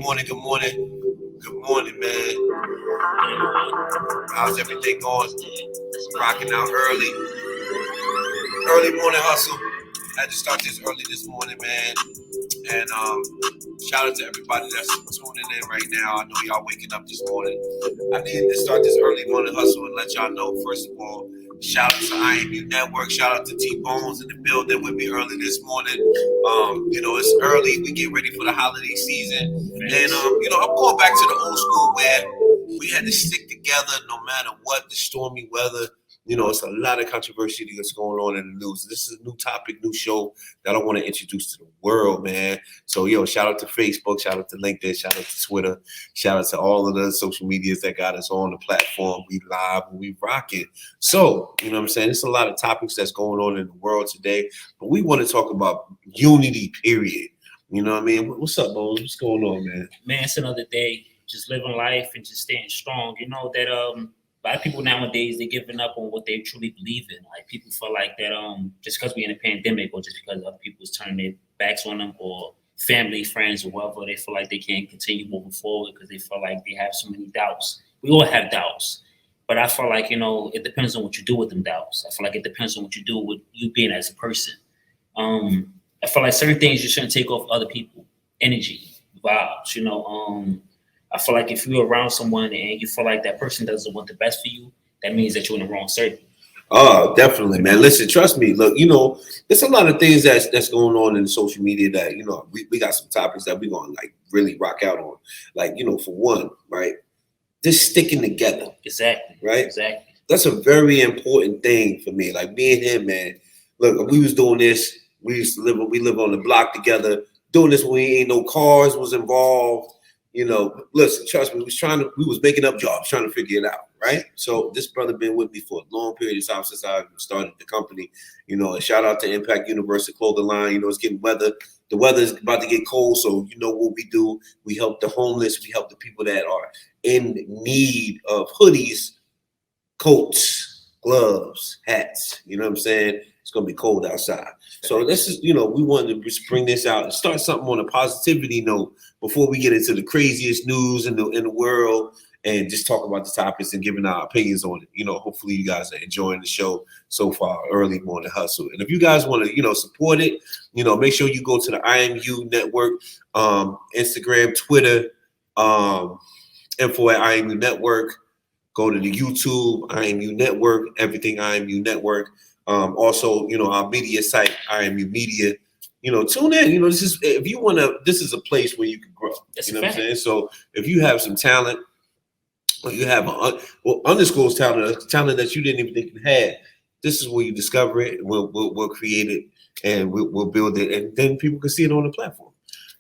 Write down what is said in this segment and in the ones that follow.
morning, man. How's everything going? Rocking out early. Early morning hustle. I had to start this early this morning, man. And shout out to everybody that's tuning in right now. I know y'all waking up this morning. I needed to start this early morning hustle and let y'all know, first of all, shout out to IMU Network. Shout out to T-Bones in the building with me early this morning. It's early. We get ready for the holiday season. And, I'm going back to the old school where we had to stick together no matter what, the stormy weather. It's a lot of controversy that's going on in the news. This is a new topic, new show that I want to introduce to the world, man. So, shout out to Facebook, shout out to LinkedIn, shout out to Twitter, shout out to all of the social medias that got us on the platform. We live and we rock it. So, you know what I'm saying? There's a lot of topics that's going on in the world today, but we want to talk about unity, period. You know what I mean? What's up, Bones? What's going on, man? Man, it's another day. Just living life and just staying strong. You know that a lot of people nowadays, they're giving up on what they truly believe in. Like, people feel like that just because we're in a pandemic or just because other people's turning their backs on them or family, friends, or whatever, they feel like they can't continue moving forward because they feel like they have so many doubts. We all have doubts. But I feel like, it depends on what you do with them doubts. I feel like it depends on what you do with you being as a person. I feel like certain things you shouldn't take off other people. Energy, vibes, I feel like if you're around someone and you feel like that person doesn't want the best for you, that means that you're in the wrong circle. Oh, definitely, man. Listen, trust me. Look, there's a lot of things that's going on in social media that, we got some topics that we're going to like really rock out on. Like, for one, right? Just sticking together. Exactly. Right? Exactly. That's a very important thing for me. Like me and him, man. Look, we was doing this. We live on the block together, doing this when ain't no cars was involved. Listen, trust me, we was making up jobs, trying to figure it out, right? So this brother been with me for a long period of time since I started the company. And shout out to Impact University clothing line. It's getting weather. The weather is about to get cold, so you know what we do. We help the homeless. We help the people that are in need of hoodies, coats, gloves, hats. You know what I'm saying? It's gonna be cold outside. So this is, we wanted to bring this out and start something on a positivity note before we get into the craziest news in the world and just talk about the topics and giving our opinions on it. Hopefully you guys are enjoying the show so far, Early Morning Hustle. And if you guys want to, support it, make sure you go to the IMU Network, Instagram, Twitter, info at IMU Network. Go to the YouTube, IMU Network, everything IMU Network. Also, our media site, IMU Media. Tune in. This is a place where you can grow. That's what I'm saying? So if you have some talent, or you have undisclosed talent that you didn't even think you had, this is where you discover it. We'll create it and we'll build it, and then people can see it on the platform.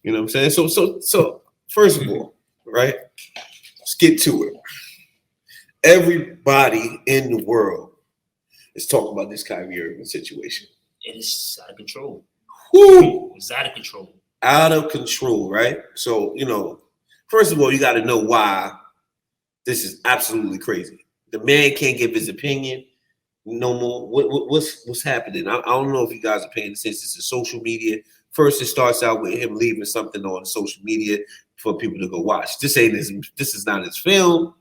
You know what I'm saying? So first of all, right? Let's get to it. Everybody in the world is talking about this Kyrie Irving situation. It is out of control. Woo! It's out of control. Out of control, right? So, first of all, you got to know why this is absolutely crazy. The man can't give his opinion no more. What's happening? I don't know if you guys are paying attention to social media. First, it starts out with him leaving something on social media for people to go watch. This is not his film.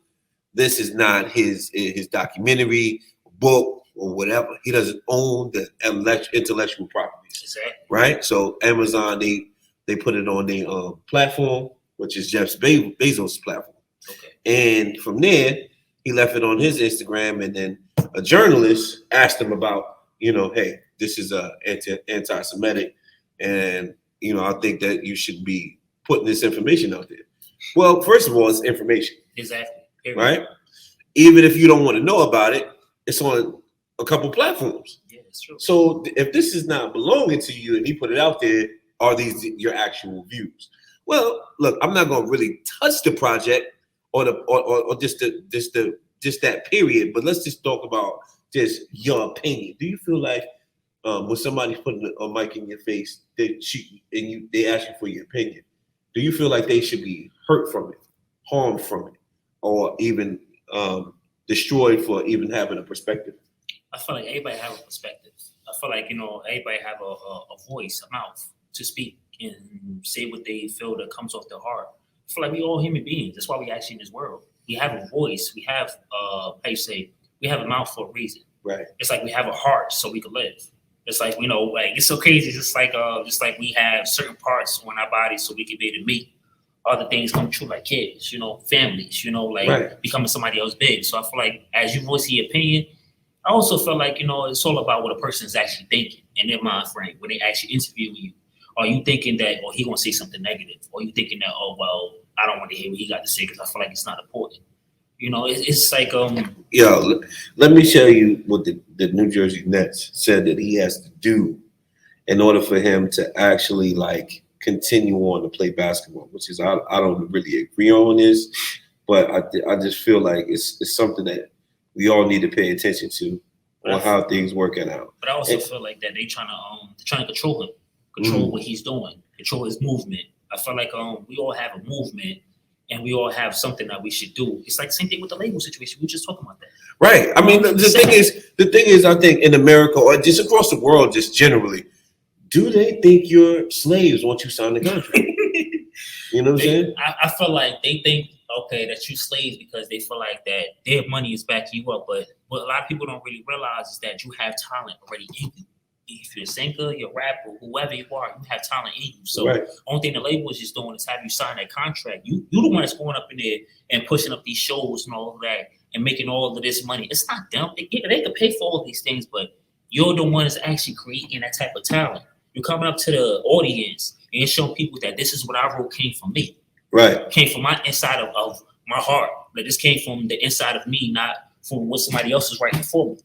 This is not his documentary, book, or whatever. He doesn't own the intellectual properties, exactly. Right? So Amazon, they put it on their platform, which is Jeff Bezos' platform. Okay. And from there, he left it on his Instagram, and then a journalist asked him about, hey, this is anti-Semitic, and I think that you should be putting this information out there. Well, first of all, it's information. Exactly. Right? Even if you don't want to know about it, it's on a couple platforms. Yeah, that's true. So if this is not belonging to you and he put it out there, are these your actual views? Well, look, I'm not gonna really touch the project or just that period, but let's just talk about just your opinion. Do you feel like when somebody's putting a mic in your face, they ask you for your opinion, do you feel like they should be hurt from it, harmed from it, or even destroyed for even having a perspective? I feel like everybody have a perspective. I feel like, everybody have a voice, a mouth to speak and say what they feel that comes off their heart. I feel like we all human beings. That's why we actually in this world. We have a voice. We have we have a mouth for a reason. Right. It's like we have a heart so we can live. It's like, like it's so crazy. It's just like we have certain parts on our bodies so we can be able to meet other things come true, like kids, families, like becoming somebody else big. So I feel like as you voice your opinion, I also feel like, it's all about what a person is actually thinking in their mind frame when they actually interview you. Are you thinking that, he gonna say something negative? Or are you thinking that, I don't want to hear what he got to say because I feel like it's not important. It's like Yo, let me show you what the New Jersey Nets said that he has to do in order for him to actually continue on to play basketball, which is I don't really agree on this, but I just feel like it's something that we all need to pay attention to on how things working out. But I also feel like that they're trying to control him, control what he's doing, control his movement. I feel like we all have a movement and we all have something that we should do. It's like the same thing with the label situation. We were just talking about that. Right. I mean, the thing is, I think in America or just across the world, just generally, do they think you're slaves once you sign the contract? You know what I'm saying? I feel like they think, that you slaves because they feel like that their money is backing you up. But what a lot of people don't really realize is that you have talent already in you. If you're a singer, you're a rapper, whoever you are, you have talent in you. So only thing the label is just doing is have you sign that contract. You the one that's going up in there and pushing up these shows and all of that and making all of this money. It's not them. They can pay for all these things, but you're the one that's actually creating that type of talent. You're coming up to the audience and showing people that this is what I wrote came from me. Right. Came from my inside of my heart. That this came from the inside of me, not from what somebody else is writing for me.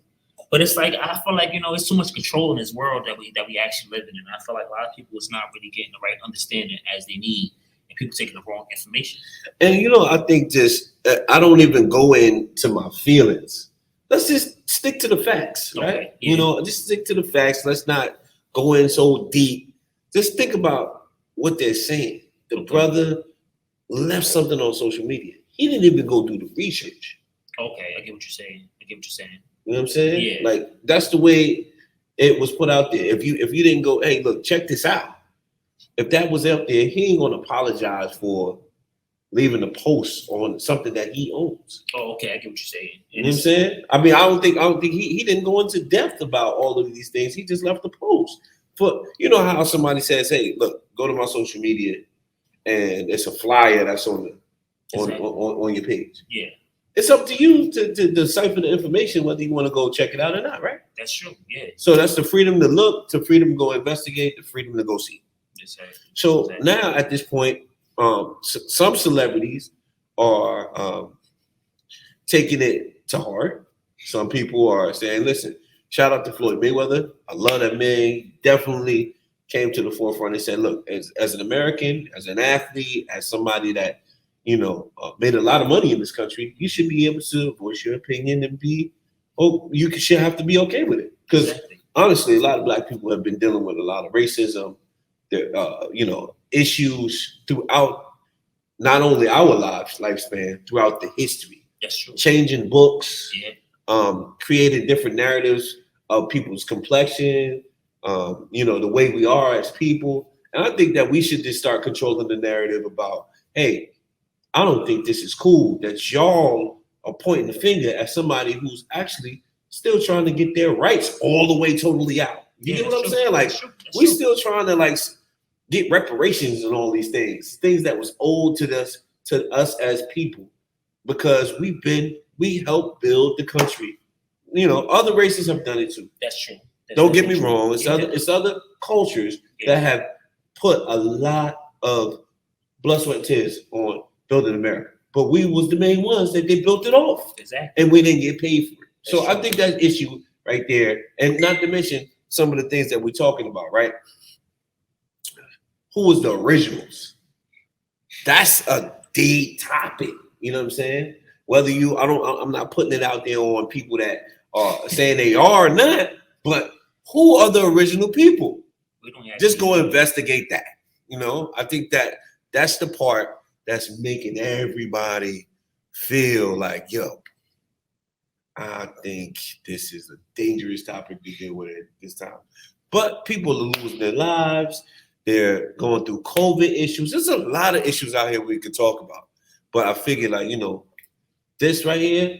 But it's like I feel like it's too much control in this world that we actually live in, and I feel like a lot of people is not really getting the right understanding as they need, and people taking the wrong information. And I think just I don't even go into my feelings. Let's just stick to the facts, right? Yeah. Just stick to the facts. Let's not go in so deep. Just think about what they're saying. The brother left something on social media. He didn't even go do the research. Okay, I get what you're saying. You know what I'm saying? Yeah. Like that's the way it was put out there. If you didn't go, hey, look, check this out. If that was out there, he ain't gonna apologize for leaving a post on something that he owns. Oh, okay, I get what you're saying. You know what I'm saying? I mean, I don't think he didn't go into depth about all of these things. He just left the post. For how somebody says, hey, look, go to my social media and it's a flyer that's on your page. Yeah. It's up to you to decipher the information, whether you want to go check it out or not, right? That's true, yeah. So that's the freedom to look, the freedom to go investigate, the freedom to go see. Exactly. So now at this point, some celebrities are taking it to heart. Some people are saying, listen, shout out to Floyd Mayweather. I love that man. Definitely came to the forefront and said, look, as an American, as an athlete, as somebody that made a lot of money in this country, you should be able to voice your opinion and should have to be okay with it. Because honestly, a lot of Black people have been dealing with a lot of racism, issues throughout not only our lifespan, throughout the history. That's true. Changing books, creating different narratives of people's complexion, the way we are as people. And I think that we should just start controlling the narrative about, hey, I don't think this is cool that y'all are pointing the finger at somebody who's actually still trying to get their rights all the way totally out. You get what I'm saying? Like, we still trying to get reparations and all these things that was owed to us as people, because we helped build the country. Other races have done it too. That's true. Don't get me wrong. It's other cultures that have put a lot of blood, sweat, and tears on building America, but we was the main ones that they built it off. Exactly. And we didn't get paid for it. So I think that issue right there, and not to mention some of the things that we're talking about, right? Who was the originals? That's a deep topic. You know what I'm saying? Whether I'm not putting it out there on people that are saying they are or not, but who are the original people? Just go investigate that. I think that's the part that's making everybody feel like, yo, I think this is a dangerous topic to deal with at this time. But people are losing their lives. They're going through COVID issues. There's a lot of issues out here we could talk about. But I figured, like, this right here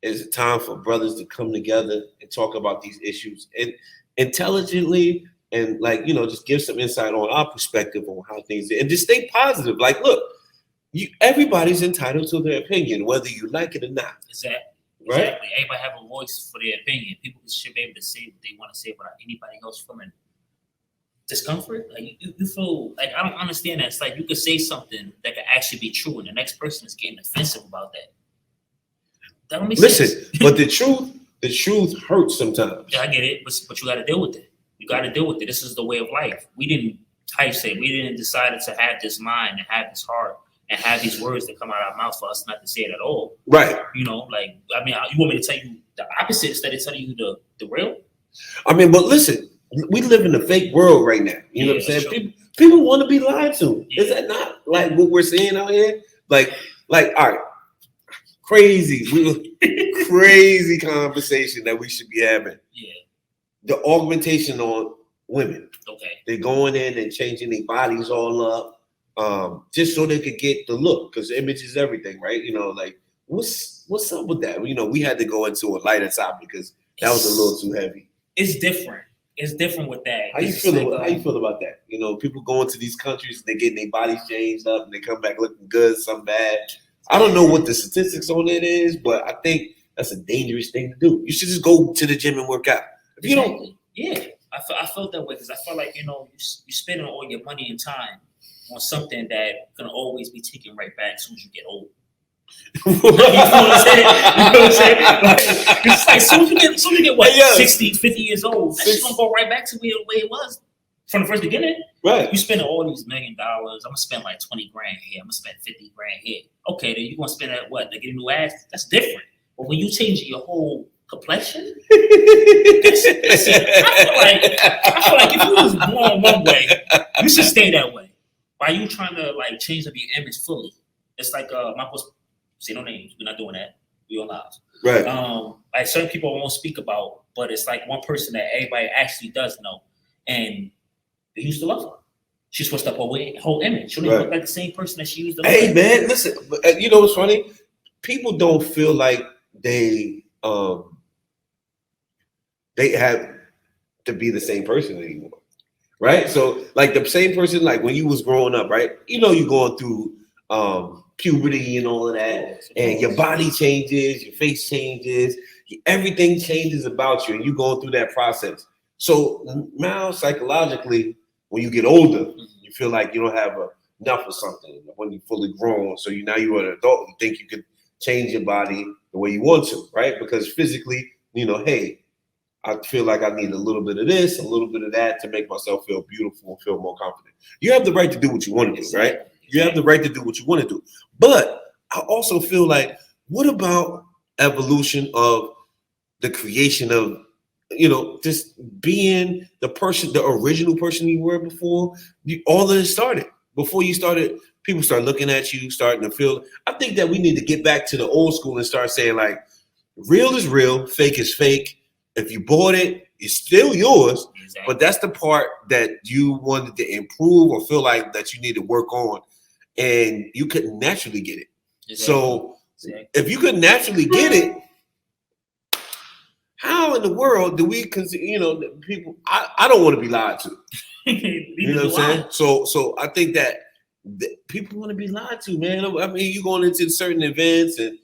is a time for brothers to come together and talk about these issues and intelligently and, like, just give some insight on our perspective on how things are, and just stay positive. Like, look, everybody's entitled to their opinion, whether you like it or not. Exactly. Right? Exactly. Everybody have a voice for their opinion. People should be able to say what they want to say without anybody else feeling discomfort. Like, you feel like, I don't understand that. It's like you could say something that could actually be true, and the next person is getting offensive about that. That don't make sense. But the truth hurts sometimes. Yeah, I get it, but you got to deal with it. You got to deal with it. This is the way of life. We didn't decide to have this mind and have this heart and have these words that come out of our mouth for us not to say it at all. Right. You want me to tell you the opposite instead of telling you the real? But listen, we live in a fake world right now. You know what I'm saying? People want to be lied to. Yeah. Is that not like what we're seeing out here? Like, all right, crazy conversation that we should be having. Yeah. The augmentation on women. Okay. They're going in and changing their bodies all up, just so they could get the look, because image is everything, right? Like, what's up with that? We had to go into a lighter topic because that was a little too heavy. It's different. It's different with that. How you feel about that? People going to these countries, they getting their bodies changed up, and they come back looking good, some bad. I don't know what the statistics on it is, but I think that's a dangerous thing to do. You should just go to the gym and work out. If you don't, yeah, I felt that way because I felt like you're spending all your money and time on something that can always be taken right back as soon as you get old. You know what I'm saying? It's like soon as you get what, 60, 50 years old, that's just gonna go right back to the way it was from the first beginning. Right. You spending all these $1 million. I'm gonna spend like 20 grand here. I'm gonna spend 50 grand here. Okay, then you're gonna spend that what? To get a new ass? That's different. But when you change your whole complexion, that's it. I feel like if you was born one way, you should stay that way. Why you trying to like change up your image fully? It's like my post. Say no names. We're not doing that. We on lives. Right. Like certain people won't speak about, but it's like one person that everybody actually does know, and they used to love her. She switched up her whole image. She don't even look like the same person that she used to. Hey man, listen. You know what's funny? People don't feel like they have to be the same person anymore, right? So like the same person, like when you was growing up, right? You're going through puberty and all of that, and your body changes, your face changes, everything changes about you, and you're going through that process. So now psychologically, when you get older, you feel like you don't have enough of something when you're fully grown. So you're an adult, you think you could change your body the way you want to, right? Because physically, hey, I feel like I need a little bit of this, a little bit of that to make myself feel beautiful and feel more confident. You have the right to do what you want to do, right? You have the right to do what you want to do. But I also feel like, what about evolution of the creation of, just being the person, the original person you were before all of this started? Before you started, people start looking at you, starting to feel. I think that we need to get back to the old school and start saying, like, real is real, fake is fake. If you bought it, it's still yours. Exactly. But that's the part that you wanted to improve or feel like that you need to work on. And you couldn't naturally get it. Exactly. So if you could naturally get it, how in the world do we consider, people? I don't want to be lied to. You know what I'm saying? So I think that people want to be lied to, man. I mean, you going into certain events, and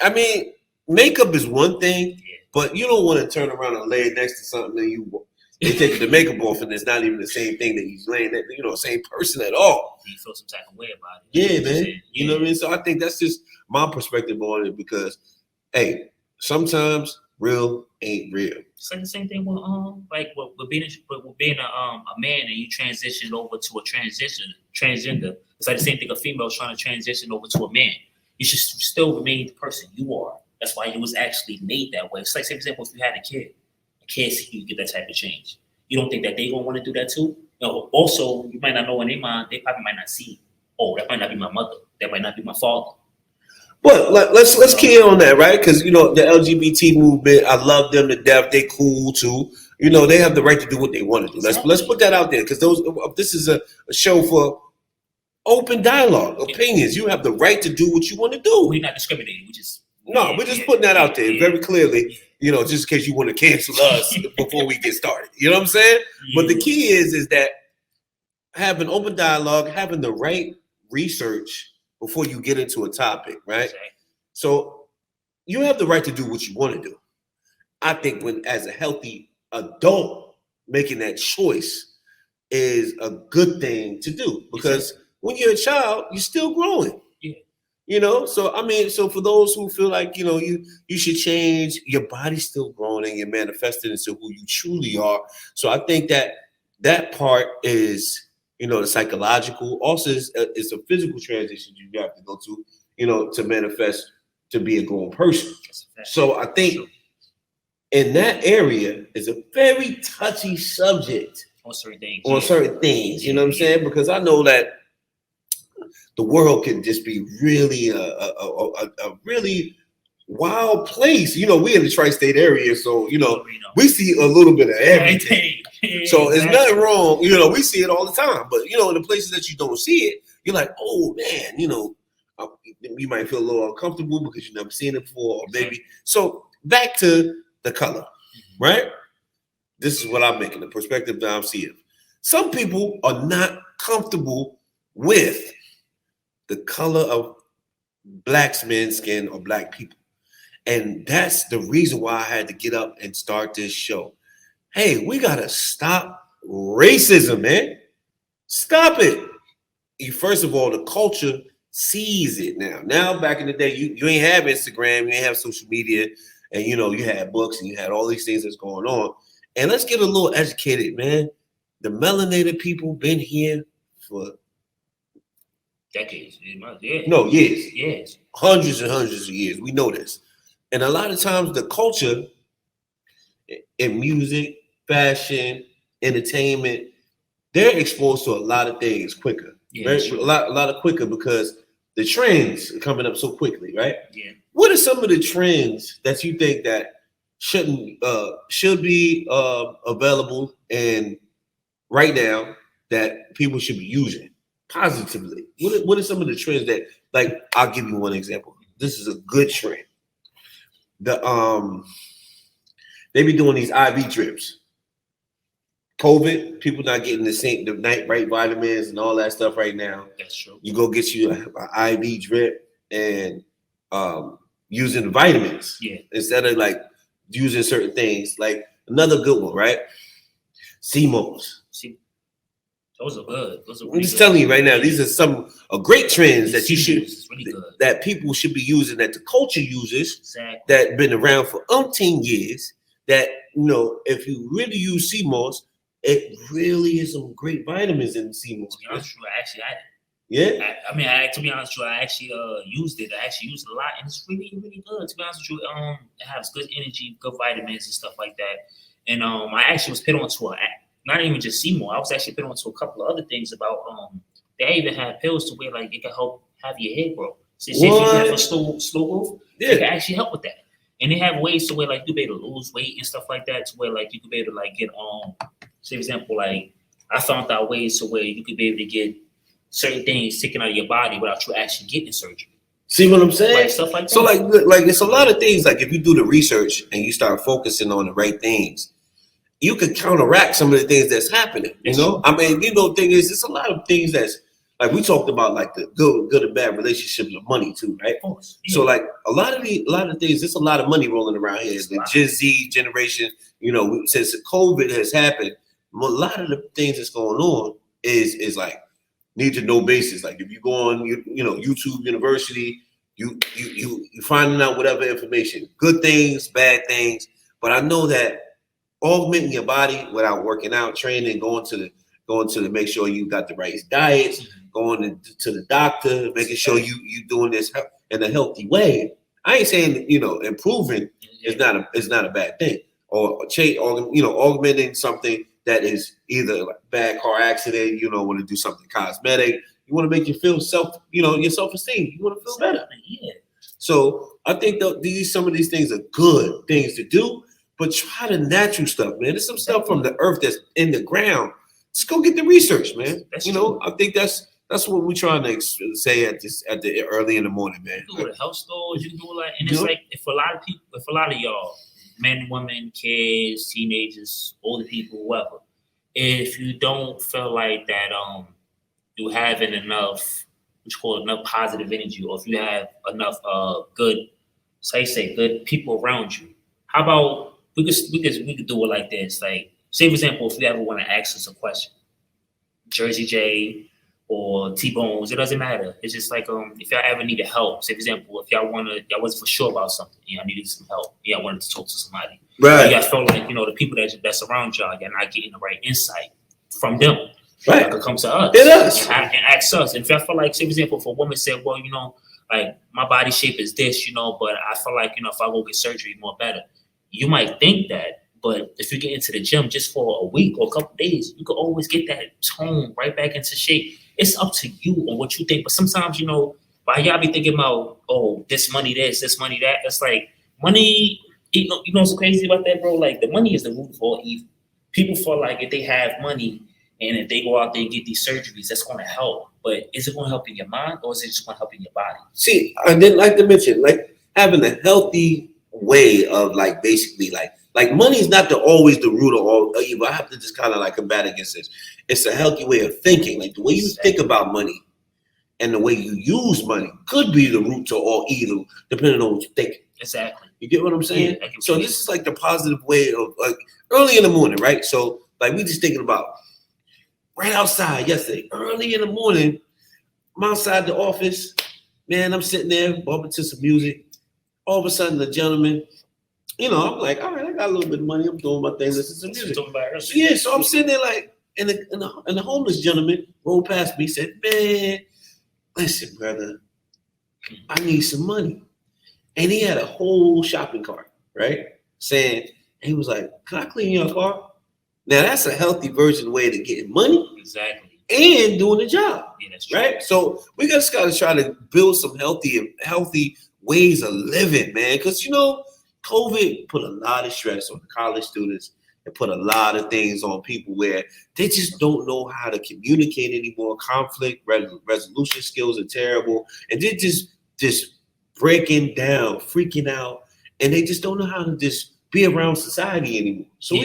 I mean, makeup is one thing, but you don't want to turn around and lay next to something that they take the makeup off, and it's not even the same thing that he's laying at, same person at all. You feel some type of way about it. Yeah, man. You know what I mean? So I think that's just my perspective on it, because, hey, sometimes real ain't real. It's like the same thing with with being a man and you transition over to a transgender. It's like the same thing a female trying to transition over to a man. You should still remain the person you are. That's why you was actually made that way. It's like, say, for example, if you had a kid see you get that type of change. You don't think that they gonna want to do that too? Also, you might not know in their mind, they probably might not see, oh, that might not be my mother, that might not be my father. But let's key on that, right? Because the LGBT movement, I love them to death. They cool too. You know, they have the right to do what they want to do. Let's put that out there, because this is a show for open dialogue, opinions. You have the right to do what you want to do. We're not discriminating. We're just putting that out there very clearly. You know, just in case you want to cancel us before we get started. You know what I'm saying? Yeah. But the key is that having open dialogue, having the right research before you get into a topic, right? Exactly. So you have the right to do what you want to do. I think as a healthy adult, making that choice is a good thing to do, because when you're a child, you're still growing. Yeah. You know, so for those who feel like, you know, you should change, your body's still growing and you're manifesting into who you truly are. So I think that part is, you know, the psychological, also it's a physical transition you have to go to, you know, to manifest to be a grown person. So I think in that area is a very touchy subject on certain things. You know what I'm saying? Because I know that the world can just be really a really wild place. You know, we in the tri-state area, so you know we see a little bit of everything. So there's nothing wrong. You know, we see it all the time. But you know, in the places that you don't see it, you're like, oh man, you know, you might feel a little uncomfortable because you've never seen it before, or maybe. So back to the color, right? This is what I'm making, the perspective that I'm seeing. Some people are not comfortable with the color of black men's skin or black people. And that's the reason why I had to get up and start this show. Hey, we got to stop racism, man. Stop it. First of all, the culture sees it now. Now, back in the day, you ain't have Instagram, you ain't have social media, and you know, you had books and you had all these things that's going on. And let's get a little educated, man. The melanated people been here for decades. No, years. Yes. Hundreds and hundreds of years. We know this. And a lot of times the culture in music, fashion, entertainment, they're exposed to a lot of things quicker. Yeah, sure. A lot of quicker, because the trends are coming up so quickly, right? Yeah. What are some of the trends that you think that should be available and right now that people should be using positively? What are some of the trends that, like, I'll give you one example. This is a good trend. They be doing these IV drips. COVID, people not getting the night right vitamins and all that stuff right now. That's true. You go get you an IV drip and using vitamins instead of like using certain things. Like another good one, right? CMOS. Those are good. I'm just telling you right now, these are some great trends that you should, that people should be using, that the culture uses, that been around for umpteen years. That, you know, if you really use CMOS, it really is some great vitamins in CMOS. To be honest with you, I actually had it. Yeah. To be honest with you, I actually used it. I actually used it a lot, and it's really, really good. To be honest with you, it has good energy, good vitamins and stuff like that. And I actually was put onto not even just CMOS. I was actually put onto a couple of other things about they even have pills to where like it can help have your hair grow. So if you have a slow growth, it can actually help with that. And they have ways to where like you be able to lose weight and stuff like that, to where like you could be able to like get say for example, like I found out ways to where you could be able to get certain things taken out of your body without you actually getting surgery. See what I'm saying? Like stuff like that. So like it's a lot of things. Like if you do the research and you start focusing on the right things, you could counteract some of the things that's happening. You know, I mean, you know, thing is, it's a lot of things that's like we talked about, like the good and bad relationships with money too, right? Yeah. So like a lot of things, there's a lot of money rolling around here. The Gen Z generation, you know, since COVID has happened, a lot of the things that's going on is like need to know basis. Like if you go on, you know, YouTube University, you finding out whatever information, good things, bad things. But I know that augmenting your body without working out, training, going to make sure you got the right diets, going to the doctor, making sure you doing this in a healthy way. I ain't saying, you know, improving is not a bad thing, or augmenting something that is either like bad car accident. You know, want to do something cosmetic. You want to make you feel your self-esteem. You want to feel better. Yeah. So I think some of these things are good things to do. but try the natural stuff, man. There's some stuff from the earth that's in the ground. Just go get the research, man. That's you know, true. I think that's what we're trying to say at the early in the morning, man. You can do it at health stores. You can do it like, and it's like if a lot of people, if a lot of y'all, men, women, kids, teenagers, older people, whoever, if you don't feel like that, you having enough, what you call it, enough positive energy, or if you have enough good, good people around you. How about we could do it like this? Like, say for example, if you ever want to ask us a question, Jersey J or T Bones, it doesn't matter. It's just like if y'all ever needed help, say for example, if y'all wasn't for sure about something, y'all needed some help, y'all wanted to talk to somebody, Right? Y'all felt like the people that's around y'all, you're not getting the right insight from them. Right. Y'all could come to us and ask us. And if I feel like, say for example, if a woman said, well, like my body shape is this, but I feel like if I go get surgery, more better. You might think that, but if you get into the gym just for a week or a couple days, you could always get that tone right back into shape. It's up to you on what you think. But sometimes, while y'all be thinking about, oh, this money this money that, it's like money, you know what's crazy about that, bro? Like the money is the root of all evil. People feel like if they have money and if they go out there and get these surgeries, that's going to help. But is it going to help in your mind or is it just going to help in your body? See, I didn't like to mention, like having a healthy way of like basically like money is not always the root of all evil. I have to just kind of like combat against this. It's a healthy way of thinking. Like the way you think about money and the way you use money could be the root to all evil, depending on what you think. Exactly. You get what I'm saying? Yeah, so this is like the positive way of like early in the morning, right? So like we just thinking about right outside yesterday, early in the morning, I'm outside the office, man, I'm sitting there bumping to some music. All of a sudden the gentleman, I'm like, all right, I got a little bit of money. I'm doing my thing, listening to music. So I'm sitting there like, and the homeless gentleman rolled past me, said, man, listen, brother, I need some money. And he had a whole shopping cart, right? Saying, he was like, can I clean your car? Now that's a healthy version way to get money. Exactly. And doing the job. Yeah, that's true. Right? So we just gotta try to build some healthy ways of living, man. Because COVID put a lot of stress on the college students. It put a lot of things on people where they just don't know how to communicate anymore. Conflict resolution skills are terrible. And they're just breaking down, freaking out. And they just don't know how to just be around society anymore. So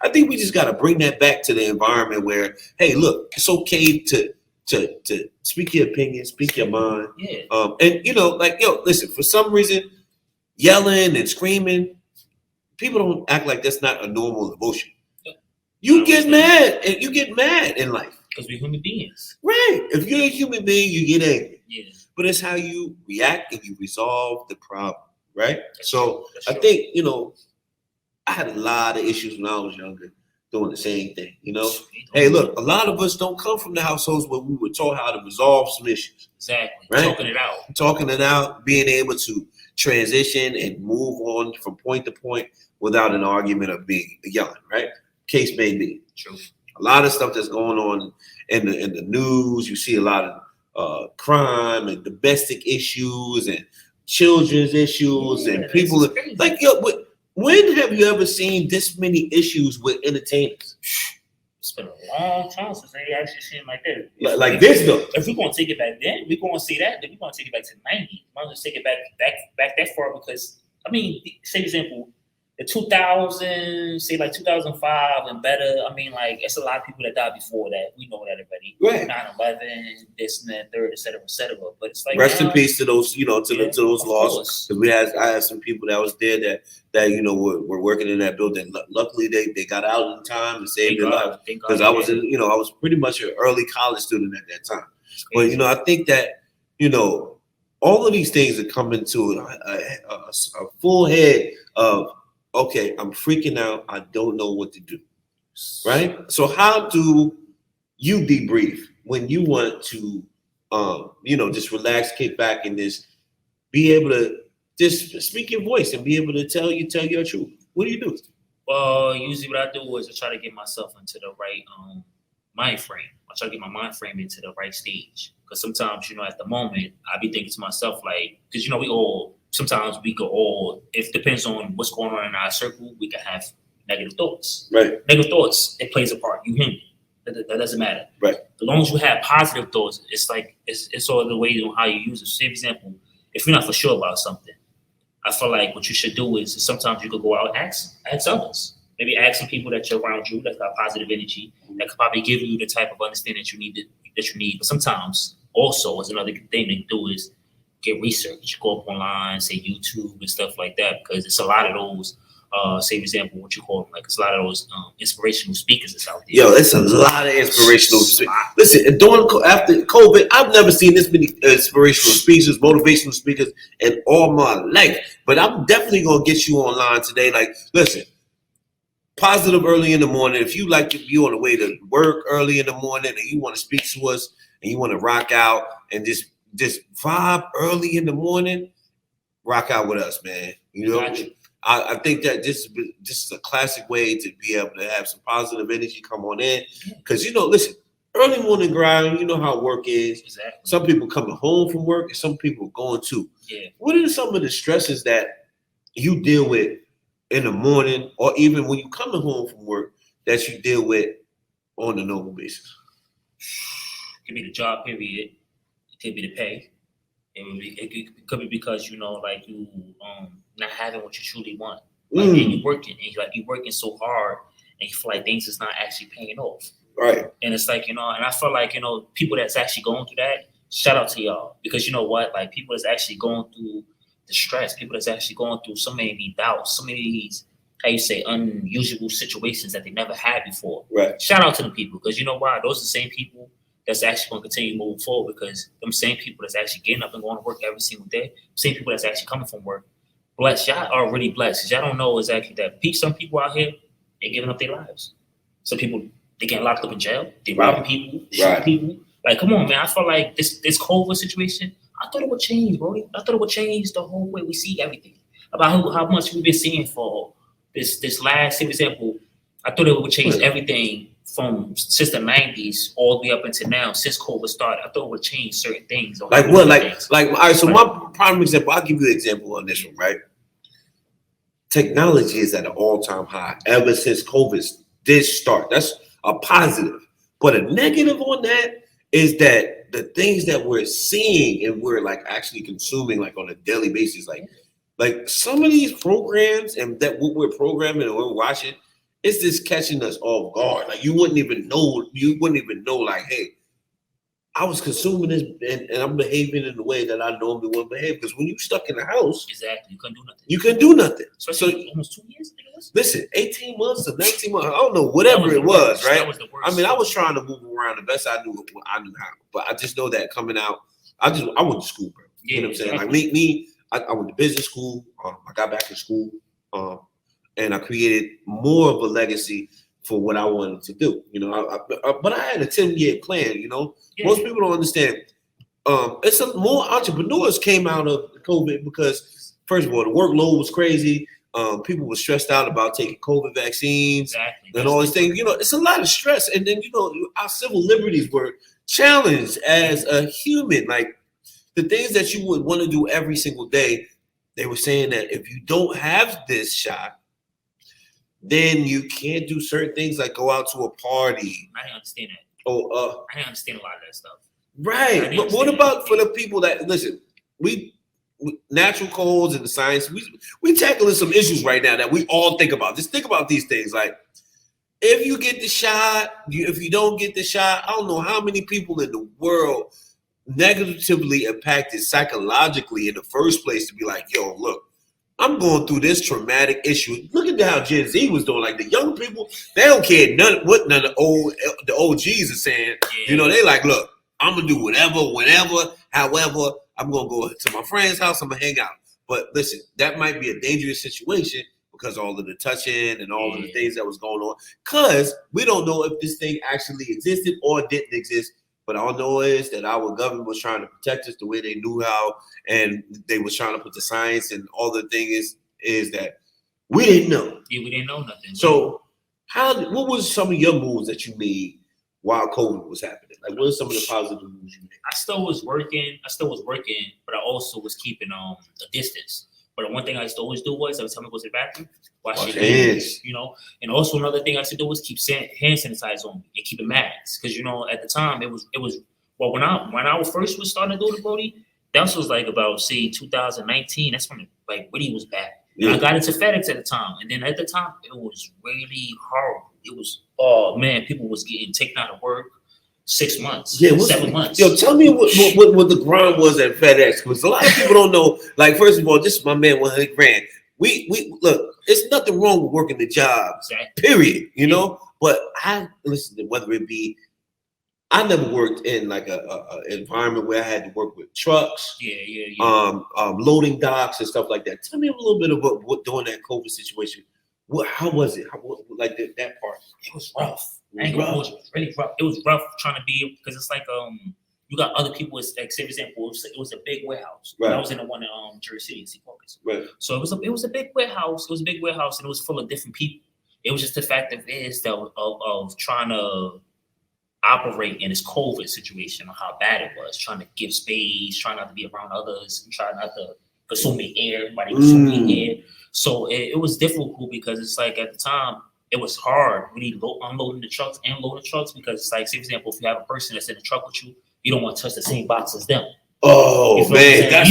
I think we just got to bring that back to the environment where, hey, look, it's okay to speak your opinion, speak your mind. Yeah. Listen, for some reason, yelling and screaming, people don't act like that's not a normal emotion. You get mad in life. Because we're human beings. Right. If you're a human being, you get angry. Yeah. But it's how you react and you resolve the problem. Right. That's true. I think, I had a lot of issues when I was younger doing the same thing, Hey, look, a lot of us don't come from the households where we were taught how to resolve some issues. Exactly. Right? Talking it out, being able to transition and move on from point to point without an argument of being yelling, right? Case may be. True. A lot of stuff that's going on in the news. You see a lot of crime and domestic issues and children's issues and people like, when have you ever seen this many issues with entertainers? It's been a long time since they actually seen like that. Like this though. If we're gonna take it back then, we're gonna see that. Then we're gonna take it back to the 90s. Might as well take it back that far because say for example, the 2000s, say like 2005 and better. It's a lot of people that died before that. We know that already. Right. 9/11, this and that, third, etc. But it's like rest in peace to those, to those lost. Because I had some people that was there that were working in that building. Luckily, they got out in time and saved their lives. Because I was I was pretty much an early college student at that time. But I think that all of these things are coming to a full head of. Okay, I'm freaking out. I don't know what to do. Right? So how do you debrief when you want to, just relax, kick back and just be able to just speak your voice and be able to tell your truth? What do you do? Well, usually what I do is I try to get myself into the right mind frame. I try to get my mind frame into the right stage. Because sometimes, at the moment, I be thinking to myself, like, because, we all sometimes we could all, if depends on what's going on in our circle, we can have negative thoughts. Right. Negative thoughts, it plays a part. You human. That doesn't matter. Right. As long as you have positive thoughts, it's like it's all the way on how you use it. So, for example, if you're not for sure about something, I feel like what you should do is sometimes you could go out and ask others. Maybe ask some people that you're around you that got positive energy that could probably give you the type of understanding that you need. But sometimes also, as another thing to do is get research. Go up online, say YouTube and stuff like that, because it's a lot of those. Say, for example, what you call them, like it's a lot of those inspirational speakers that's out there. Yo, it's a lot of inspirational speakers. Listen, after COVID, I've never seen this many inspirational speakers, motivational speakers in all my life. But I'm definitely gonna get you online today. Like, listen, positive early in the morning. If you like to be on the way to work early in the morning and you want to speak to us and you want to rock out and just vibe early in the morning, rock out with us, man. You know. Gotcha. I think that this is a classic way to be able to have some positive energy come on in. Because, listen, early morning grind, you know how work is. Exactly. Some people coming home from work and some people going to. Yeah. What are some of the stresses that you deal with in the morning or even when you coming home from work that you deal with on a normal basis? It could be the job period. It could be the pay. It could be because, you not having what you truly want. Like, and you're working, and you're working so hard, and you feel like things is not actually paying off. Right. And it's like, and I feel like, people that's actually going through that, shout out to y'all. Because you know what? Like, people that's actually going through the stress, people that's actually going through so many of these doubts, so many of these, unusual situations that they never had before. Right. Shout out to the people, because you know why? Those are the same people that's actually going to continue moving forward, because them same people that's actually getting up and going to work every single day, same people that's actually coming from work, blessed. Y'all are really blessed, because y'all don't know exactly that. Some people out here, they're giving up their lives. Some people, they getting locked up in jail. They robbing people, shooting people. Like, come on, man. I feel like this COVID situation, I thought it would change, bro. I thought it would change the whole way we see everything. About how much we've been seeing for this last, for example, I thought it would change everything from since the 90s all the way up until now, since COVID started. I thought it would change certain things. Like what? Like all right, so my prime example, I'll give you an example on this one, right? Technology is at an all-time high ever since COVID did start. That's a positive. But a negative on that is that the things that we're seeing and we're like actually consuming like on a daily basis, like some of these programs and that what we're programming and we're watching, it's just catching us off guard. Like you wouldn't even know like, hey, I was consuming this and I'm behaving in the way that I normally would behave. Because when you're stuck in the house, exactly, you couldn't do nothing. You couldn't do nothing. So almost 2 years, I guess? Listen, 18 months to 19 months, I don't know, whatever it was, right? That was the worst. I mean, I was trying to move around the best I knew how. But I just know that coming out, I went to school, bro. Yeah, you know what I'm saying? exactly. Like I went to business school. I got back in school, and I created more of a legacy for what I wanted to do. But I had a 10-year plan. Most people don't understand. More entrepreneurs came out of COVID because, first of all, the workload was crazy. People were stressed out about taking COVID vaccines and all these things. It's a lot of stress. And then, our civil liberties were challenged as a human. Like the things that you would want to do every single day, they were saying that if you don't have this shot, then you can't do certain things like go out to a party. I didn't understand that. I didn't understand a lot of that stuff. Right. But what about for the people that listen, we natural codes and the science, we tackling some issues right now that we all think about. Just think about these things. Like if you get the shot, if you don't get the shot, I don't know how many people in the world negatively impacted psychologically in the first place to be like, yo, look, I'm going through this traumatic issue. Look at how Gen Z was doing. Like the young people, they don't care what none of the OGs are saying. Yeah. They like, look, I'm gonna do whatever, whenever, however. I'm gonna go to my friend's house. I'm gonna hang out. But listen, that might be a dangerous situation because all of the touching and all of the things that was going on. Because we don't know if this thing actually existed or didn't exist. But all I know is that our government was trying to protect us the way they knew how, and they was trying to put the science and all the thing is that we didn't know. Yeah, we didn't know nothing. So what was some of your moves that you made while COVID was happening? Like, what are some of the positive moves you made? I still was working, but I also was keeping a distance. But the one thing I used to always do was every time I go to the bathroom, wash your hands, you know. And also another thing I used to do was keep hand sanitizer on me and keep a mask, because you know at the time it was well when I first was starting to do the Brody, that was like about 2019. That's when like really was bad. And I got into FedEx at the time, and then at the time it was really horrible. It was people was getting taken out of work 6 months, 7 months. Yo, tell me what the grind was at FedEx, because a lot of people don't know. Like, first of all, this is my man, 100 grand. We look, it's nothing wrong with working the job, period. You know, but I listen to whether it be. I never worked in like a environment where I had to work with trucks, loading docks and stuff like that. Tell me a little bit about what during that COVID situation. How was it? Like that part? It was rough. It was really rough. It was rough trying to be, because it's like you got other people. Like, say for example, it was a big warehouse. Right. I was in the one in Jersey City, right. So it was a big warehouse. It was a big warehouse, and it was full of different people. It was just the fact of trying to operate in this COVID situation, on how bad it was, trying to give space, trying not to be around others, and trying not to consume the air, everybody consuming the air. So it was difficult, because it's like at the time it was hard really unloading the trucks and loading trucks, because it's like, say for example, if you have a person that's in the truck with you, you don't want to touch the same box as them. Oh man, that's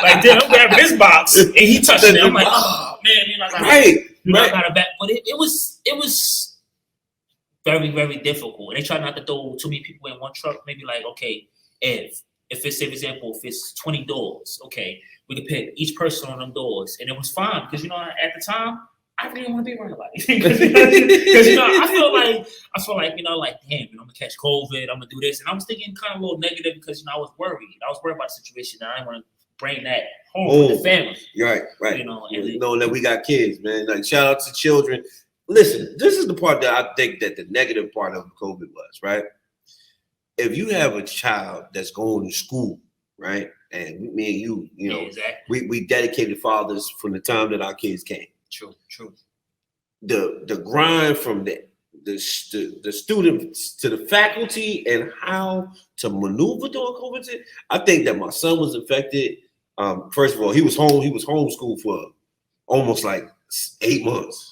like then I'm grabbing this box and he touching it. I'm like, oh man, I got a back. But it was very, very difficult. And they try not to throw too many people in one truck. Maybe like, okay, if it's, say for example, if it's 20 doors, okay, we could pick each person on them doors, and it was fine, because at the time I really didn't want to be around nobody, because I feel like damn, I'm gonna catch COVID, I'm gonna do this, and I was thinking kind of a little negative, because I was worried about the situation, and I didn't want to bring that home with the family. Right. And knowing that we got kids, man. Like, shout out to children. Listen, this is the part that I think that the negative part of COVID was, right? If you have a child that's going to school, right, and me and you know, exactly. we dedicated fathers from the time that our kids came. True. The grind from the students to the faculty and how to maneuver during COVID. I think that my son was affected. First of all, he was homeschooled for almost like 8 months.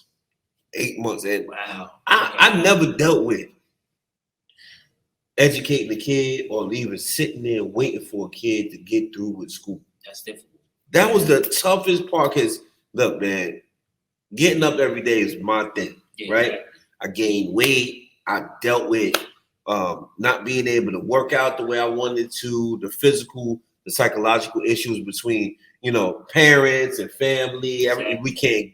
8 months, and wow. I never dealt with educating a kid or even sitting there waiting for a kid to get through with school. That's difficult. That was the toughest part, because look, man, getting up every day is my thing, right? I gained weight. I dealt with not being able to work out the way I wanted to, the physical, the psychological issues between, parents and family. We can't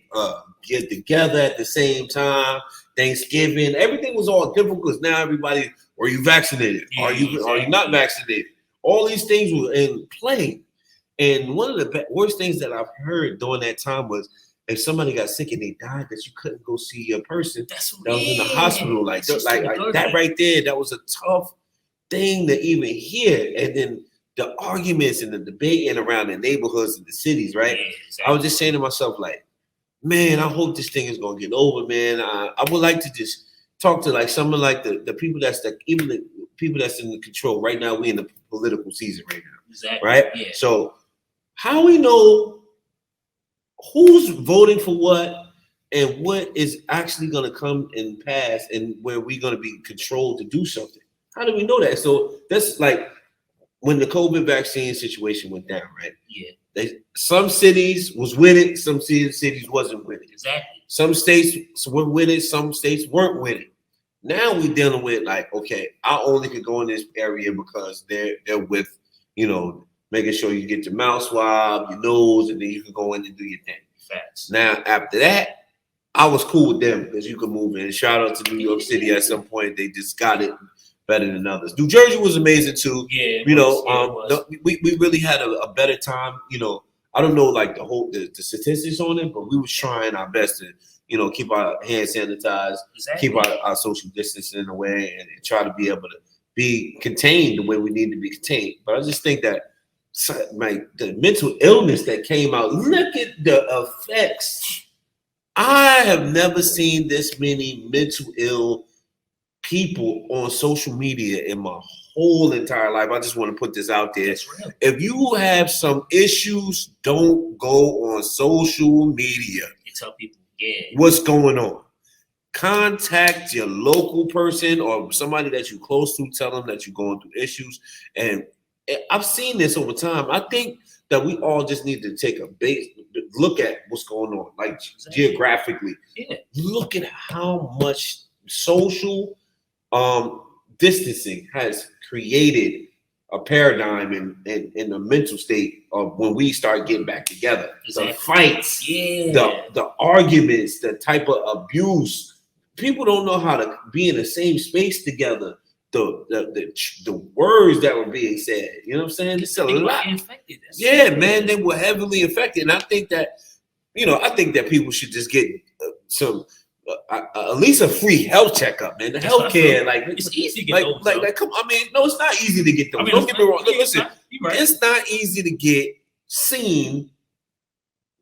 get together at the same time. Thanksgiving, everything was all difficult, because now everybody, are you vaccinated? Are you not vaccinated? All these things were in play. And one of the worst things that I've heard during that time was, if somebody got sick and they died, that you couldn't go see a person that was in the hospital. Like that right there, that was a tough thing to even hear. And then the arguments and the debating around the neighborhoods and the cities, right? Yeah, exactly. I was just saying to myself, like, man, I hope this thing is gonna get over, man. I would like to just talk to like someone like the people that's like, even the people that's in the control right now. We in the political season right now, exactly. Right? Yeah. So how we know who's voting for what and what is actually going to come and pass, and where we're going to be controlled to do something? How do we know that? So that's like when the COVID vaccine situation went down, right? Yeah. Some cities was with it, some cities wasn't with it. Exactly. Some states were with it, some states weren't with it. Now we're dealing with like, okay, I only could go in this area because they're with, making sure you get your mouth swab, your nose, and then you can go in and do your thing. Facts. Now, after that, I was cool with them because you could move in. Shout out to New York City at some point. They just got it better than others. New Jersey was amazing too. Yeah, we really had a better time. I don't know like the statistics on it, but we was trying our best to, keep our hands sanitized, keep our social distancing away, and try to be able to be contained the way we need to be contained. But I just think that the mental illness that came out, look at the effects. I have never seen this many mental ill people on social media in my whole entire life. I just want to put this out there. If you have some issues, don't go on social media. You tell people, what's going on. Contact your local person or somebody that you're close to. Tell them that you're going through issues. And I've seen this over time. I think that we all just need to take a big look at what's going on, like geographically. Look at how much social distancing has created a paradigm in the mental state of when we start getting back together. The fights, the arguments, the type of abuse. People don't know how to be in the same space together. The words that were being said, you know what I'm saying? It's a lot. Man, they were heavily affected. And I think that, I think that people should just get some, at least a free health checkup, man. The healthcare, like it's easy to get those. Like, come on, I mean, no, it's not easy to get those. Don't get me wrong. Listen, it's not easy to get seen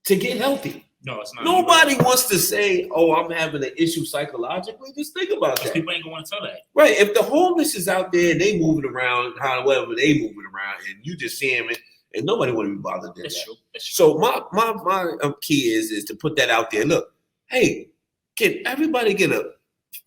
to get healthy. No, it's not. Nobody wants to say, "Oh, I'm having an issue psychologically." Just think about that. People ain't gonna want to tell that. Right. If the homeless is out there and they moving around, however they moving around, and you just see them, and nobody want to be bothered. That's true. So my key is to put that out there. Look, hey, can everybody get a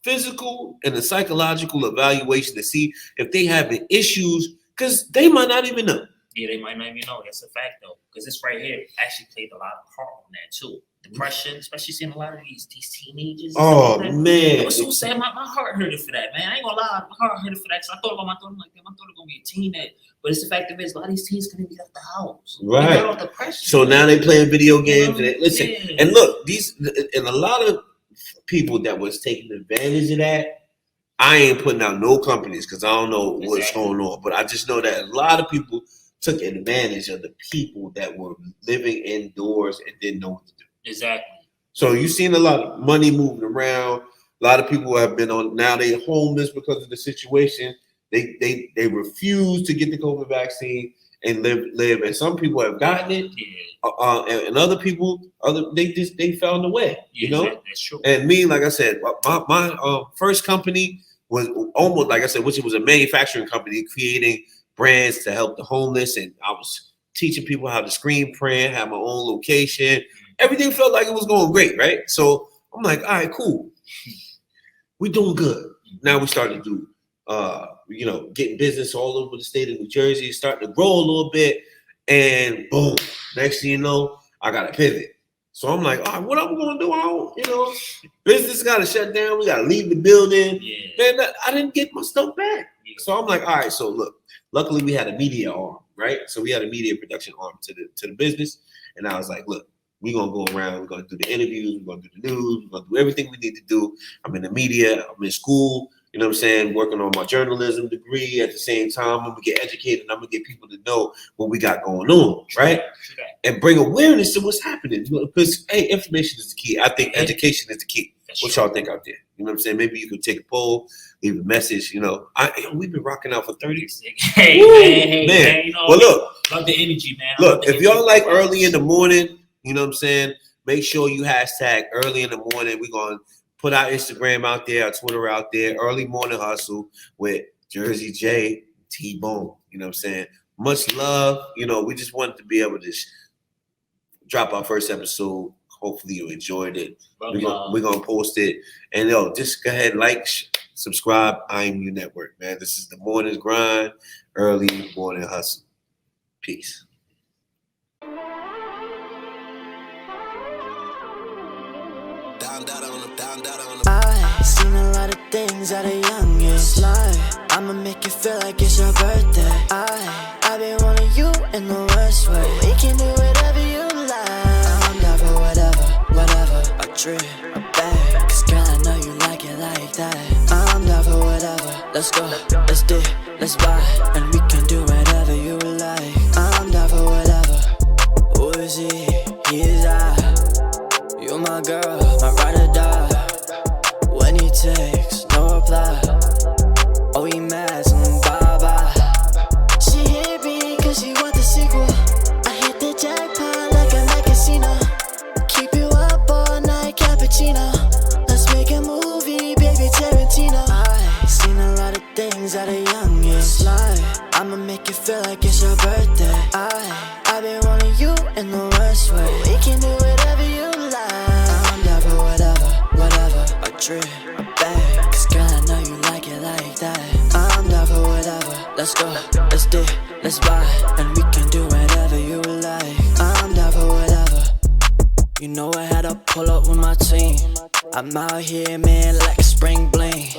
physical and a psychological evaluation to see if they having issues? Because they might not even know. Yeah, they might not even know. That's a fact, though, because this right here actually played a lot of part on that too. Depression, especially seeing a lot of these teenagers. Oh man, it was so sad. My heart hurted for that, man. I ain't gonna lie, my heart hurted for that. Cause I thought about my daughter like that. My daughter gonna be a teen but it's the fact of it is a lot of these teens gonna be out the house. Right. Off depression. So now they playing video games and listen. And look, and a lot of people that was taking advantage of that. I ain't putting out no companies because I don't know what's going on, but I just know that a lot of people took advantage of the people that were living indoors and didn't know what to do. Exactly. So you've seen a lot of money moving around. A lot of people have been on, now they're homeless because of the situation. They refuse to get the COVID vaccine and live. And some people have gotten it. Yeah. And other people, they found a way, you know? That's true. And me, like I said, my first company was almost, like I said, which was a manufacturing company creating brands to help the homeless. And I was teaching people how to screen print, have my own location. Everything felt like it was going great, right? So I'm like, all right, cool. We're doing good. Now we start to do, getting business all over the state of New Jersey, starting to grow a little bit. And boom, next thing you know, I got to pivot. So I'm like, all right, what I'm going to do? Business got to shut down. We got to leave the building. Yeah. Man, I didn't get my stuff back. Yeah. So I'm like, all right, so look, luckily we had a media arm, right? So we had a media production arm to the business. And I was like, look, we're going to go around. We're going to do the interviews. We're going to do the news. We're going to do everything we need to do. I'm in the media. I'm in school. You know what I'm saying? Working on my journalism degree at the same time. I'm going to get educated. I'm going to get people to know what we got going on, right? And bring awareness to what's happening. Because, hey, information is the key. I think education is the key. What y'all think out there? You know what I'm saying? Maybe you could take a poll, leave a message. We've been rocking out for 30 years. Hey, well, look. Love the energy, man. Look, if y'all like early in the morning, you know what I'm saying? Make sure you hashtag early in the morning. We're going to put our Instagram out there, our Twitter out there, Early Morning Hustle with Jersey J, T-Bone. You know what I'm saying? Much love. We just wanted to be able to drop our first episode. Hopefully you enjoyed it. We're going to post it. And just go ahead, subscribe, IMU Network, man. This is the morning's grind, Early Morning Hustle. Peace. I seen a lot of things at a young age. I'ma make you feel like it's your birthday. I've been wanting you in the worst way. We can do whatever you like. I'm down for whatever. A trip, a bag. Cause girl, I know you like it like that. I'm down for whatever. Let's go, let's do, let's buy. And we can do whatever you like. I'm down for whatever. Who is he? He is I. You my girl, my ride or die. When he takes no reply, oh he mad, so bye-bye. She hit me cause she want the sequel. I hit the jackpot like I'm at casino. Keep you up all night, cappuccino. Let's make a movie, baby Tarantino. I I'ma make you feel like it's your birthday. I've been wanting you in the worst way. We can do whatever you like. I'm down for whatever. A trip, a bag. Cause girl, I know you like it like that. I'm down for whatever. Let's go, let's dip, let's buy. And we can do whatever you like. I'm down for whatever. You know I had to pull up with my team. I'm out here, man, like a spring bling.